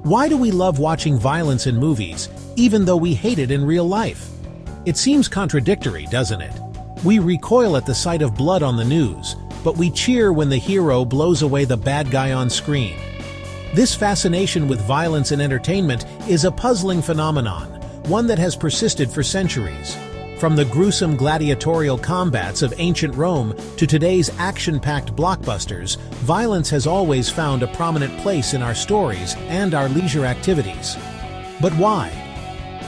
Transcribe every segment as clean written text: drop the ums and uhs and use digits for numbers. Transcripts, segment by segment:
Why do we love watching violence in movies, even though we hate it in real life? It seems contradictory, doesn't it? We recoil at the sight of blood on the news, but we cheer when the hero blows away the bad guy on screen. This fascination with violence in entertainment is a puzzling phenomenon, one that has persisted for centuries. From the gruesome gladiatorial combats of ancient Rome to today's action-packed blockbusters, violence has always found a prominent place in our stories and our leisure activities. But why?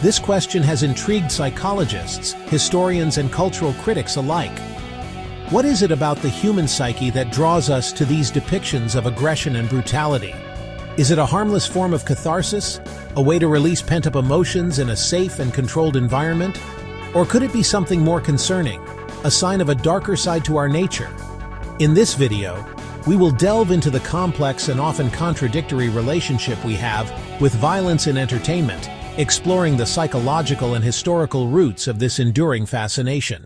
This question has intrigued psychologists, historians, and cultural critics alike. What is it about the human psyche that draws us to these depictions of aggression and brutality? Is it a harmless form of catharsis, a way to release pent-up emotions in a safe and controlled environment? Or could it be something more concerning, a sign of a darker side to our nature? In this video, we will delve into the complex and often contradictory relationship we have with violence in entertainment, exploring the psychological and historical roots of this enduring fascination.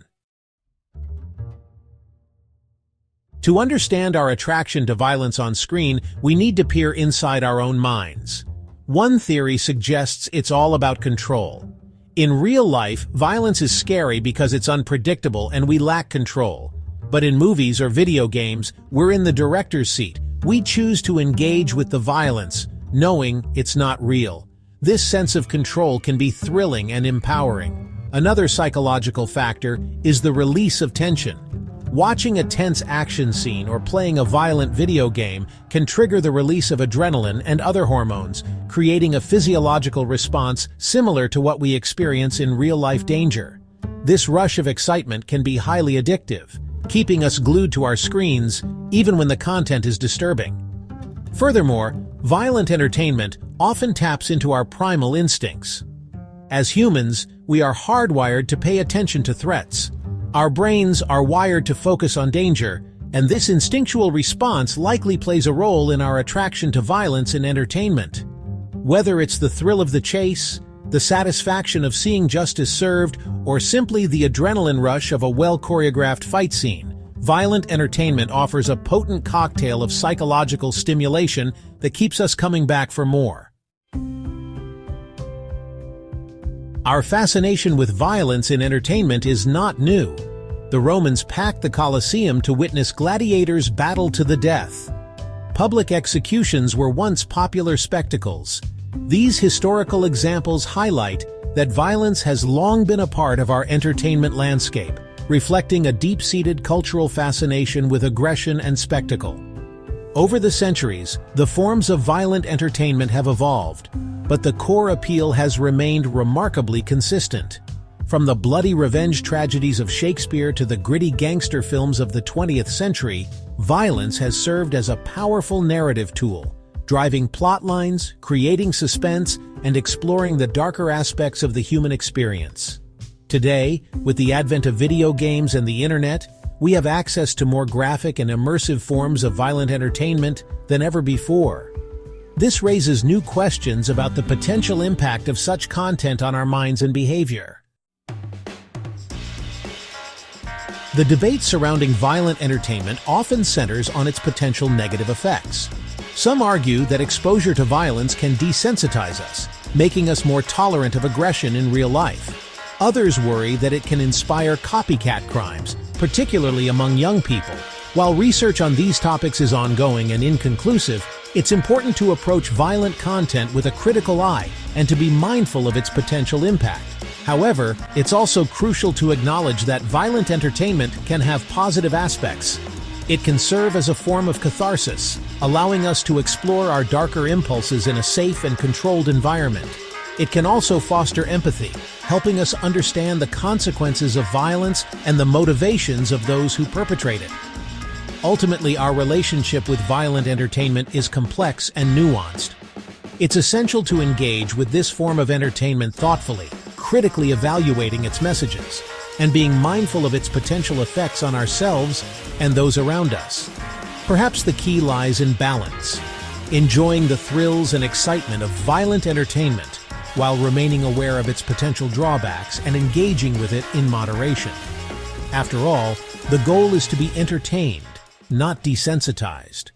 To understand our attraction to violence on screen, we need to peer inside our own minds. One theory suggests it's all about control. In real life, violence is scary because it's unpredictable and we lack control. But in movies or video games, we're in the director's seat. We choose to engage with the violence, knowing it's not real. This sense of control can be thrilling and empowering. Another psychological factor is the release of tension. Watching a tense action scene or playing a violent video game can trigger the release of adrenaline and other hormones, creating a physiological response similar to what we experience in real-life danger. This rush of excitement can be highly addictive, keeping us glued to our screens even when the content is disturbing. Furthermore, violent entertainment often taps into our primal instincts. As humans, we are hardwired to pay attention to threats. Our brains are wired to focus on danger, and this instinctual response likely plays a role in our attraction to violence in entertainment. Whether it's the thrill of the chase, the satisfaction of seeing justice served, or simply the adrenaline rush of a well-choreographed fight scene, violent entertainment offers a potent cocktail of psychological stimulation that keeps us coming back for more. Our fascination with violence in entertainment is not new. The Romans packed the Colosseum to witness gladiators battle to the death. Public executions were once popular spectacles. These historical examples highlight that violence has long been a part of our entertainment landscape, reflecting a deep-seated cultural fascination with aggression and spectacle. Over the centuries, the forms of violent entertainment have evolved, but the core appeal has remained remarkably consistent. From the bloody revenge tragedies of Shakespeare to the gritty gangster films of the 20th century, violence has served as a powerful narrative tool, driving plot lines, creating suspense, and exploring the darker aspects of the human experience. Today, with the advent of video games and the internet, we have access to more graphic and immersive forms of violent entertainment than ever before. This raises new questions about the potential impact of such content on our minds and behavior. The debate surrounding violent entertainment often centers on its potential negative effects. Some argue that exposure to violence can desensitize us, making us more tolerant of aggression in real life. Others worry that it can inspire copycat crimes, particularly among young people. While research on these topics is ongoing and inconclusive, it's important to approach violent content with a critical eye and to be mindful of its potential impact. However, it's also crucial to acknowledge that violent entertainment can have positive aspects. It can serve as a form of catharsis, allowing us to explore our darker impulses in a safe and controlled environment. It can also foster empathy, helping us understand the consequences of violence and the motivations of those who perpetrate it. Ultimately, our relationship with violent entertainment is complex and nuanced. It's essential to engage with this form of entertainment thoughtfully, critically evaluating its messages, and being mindful of its potential effects on ourselves and those around us. Perhaps the key lies in balance, enjoying the thrills and excitement of violent entertainment while remaining aware of its potential drawbacks and engaging with it in moderation. After all, the goal is to be entertained, not desensitized.